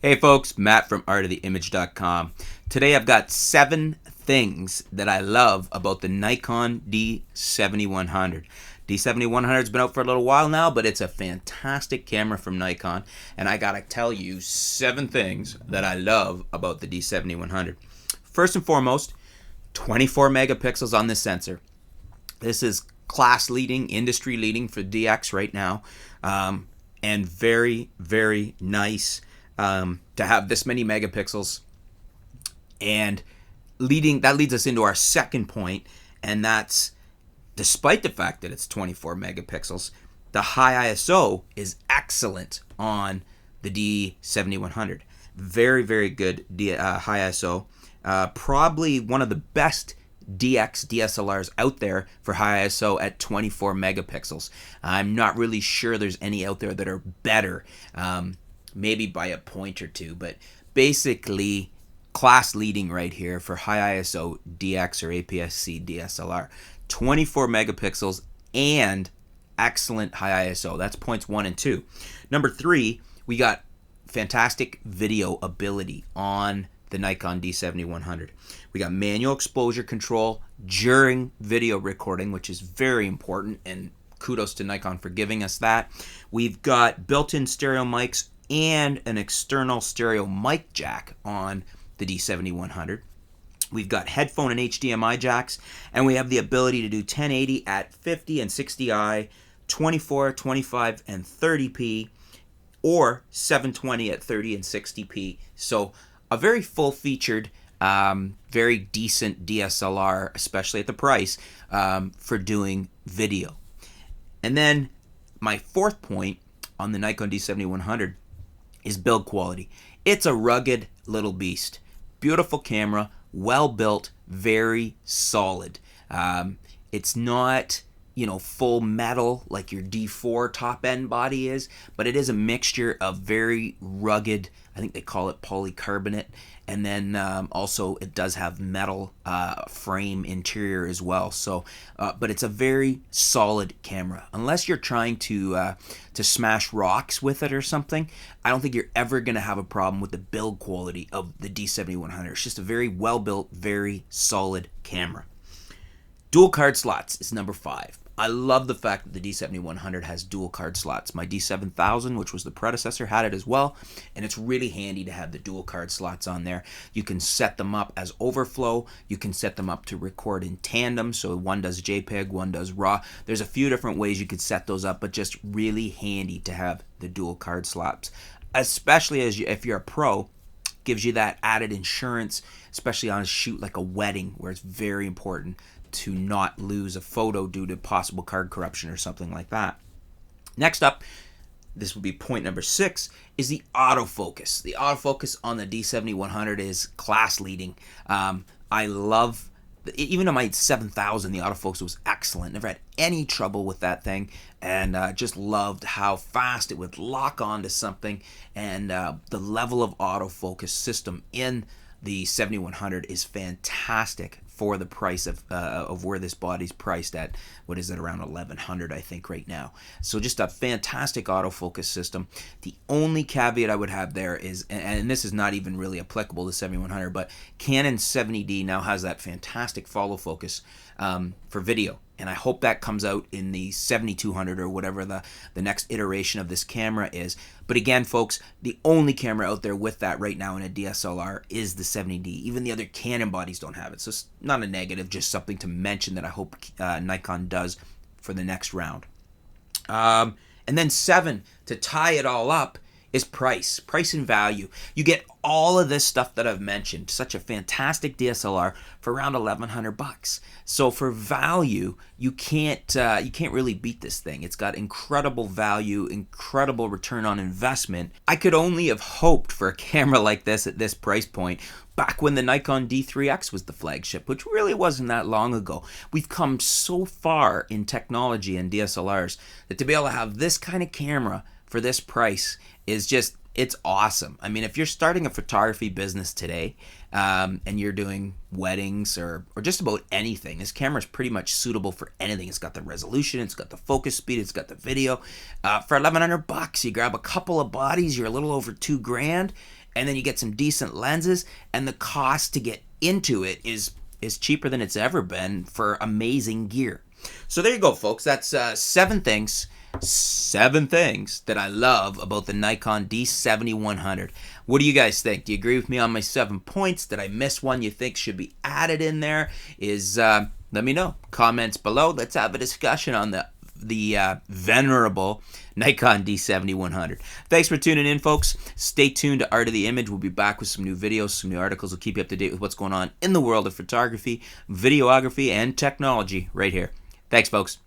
Hey folks, Matt from artoftheimage.com. Today I've got 7 things that I love about the Nikon D7100. D7100 has been out for a little while now, but it's a fantastic camera from Nikon, and I gotta tell you 7 things that I love about the D7100. First and foremost, 24 megapixels on this sensor. This is class leading, industry leading for DX right now, and very, very nice to have this many megapixels. And that leads us into our second point, and that's despite the fact that it's 24 megapixels, the high ISO is excellent on the D7100. Very, very good high ISO. Probably one of the best DX DSLRs out there for high ISO at 24 megapixels. I'm not really sure there's any out there that are better, maybe by a point or two, but basically class leading right here for high ISO DX or APS-C DSLR. 24 megapixels and excellent high ISO. That's points 1 and 2. Number 3, we got fantastic video ability on the Nikon D7100. We got manual exposure control during video recording, which is very important, and kudos to Nikon for giving us that. We've got built-in stereo mics and an external stereo mic jack on the D7100. We've got headphone and HDMI jacks, and we have the ability to do 1080 at 50 and 60i, 24, 25, and 30p, or 720 at 30 and 60p. So a very full-featured, very decent DSLR, especially at the price, for doing video. And then my fourth point on the Nikon D7100 is build quality. It's a rugged little beast. Beautiful camera, well built, very solid. It's not, full metal like your D4 top end body is, but it is a mixture of very rugged, I think they call it polycarbonate, and then also it does have metal frame interior as well. So, but it's a very solid camera. Unless you're trying to smash rocks with it or something, I don't think you're ever going to have a problem with the build quality of the D7100. It's just a very well built, very solid camera. Dual card slots is number 5. I love the fact that the D7100 has dual card slots. My D7000, which was the predecessor, had it as well, and it's really handy to have the dual card slots on there. You can set them up as overflow. You can set them up to record in tandem, so one does JPEG, one does RAW. There's a few different ways you could set those up, but just really handy to have the dual card slots, especially if you're a pro. Gives you that added insurance, especially on a shoot like a wedding, where it's very important to not lose a photo due to possible card corruption or something like that. Next up, this would be point number 6, is the autofocus. The autofocus on the D7100 is class leading. I love, even on my 7000, the autofocus was excellent. Never had any trouble with that thing, and just loved how fast it would lock onto something, and the level of autofocus system in the 7100 is fantastic for the price of where this body's priced at. What is it, around 1100 I think right now. So just a fantastic autofocus system. The only caveat I would have there is, and this is not even really applicable to 7100, but Canon 70D now has that fantastic follow focus for video, and I hope that comes out in the 7200 or whatever the next iteration of this camera is. But again, folks, the only camera out there with that right now in a DSLR is the 70D. Even the other Canon bodies don't have it, so it's not a negative, just something to mention that I hope Nikon does for the next round. And then 7, to tie it all up, is price and value. You get all of this stuff that I've mentioned, such a fantastic DSLR for around $1,100. So for value, you can't really beat this thing. It's got incredible value, incredible return on investment. I could only have hoped for a camera like this at this price point back when the Nikon D3X was the flagship, which really wasn't that long ago. We've come so far in technology and DSLRs that to be able to have this kind of camera for this price is just, it's awesome. I mean, if you're starting a photography business today, and you're doing weddings or just about anything, this camera is pretty much suitable for anything. It's got the resolution, it's got the focus speed, it's got the video. For $1,100, you grab a couple of bodies, you're a little over $2,000, and then you get some decent lenses, and the cost to get into it is cheaper than it's ever been for amazing gear. So there you go, folks. That's 7 things that I love about the Nikon D7100. What do you guys think? Do you agree with me on my 7 points? Did I miss one you think should be added in there? Let me know. Comments below. Let's have a discussion on the venerable Nikon D7100. Thanks for tuning in, folks. Stay tuned to Art of the Image. We'll be back with some new videos, some new articles. We'll keep you up to date with what's going on in the world of photography, videography, and technology right here. Thanks, folks.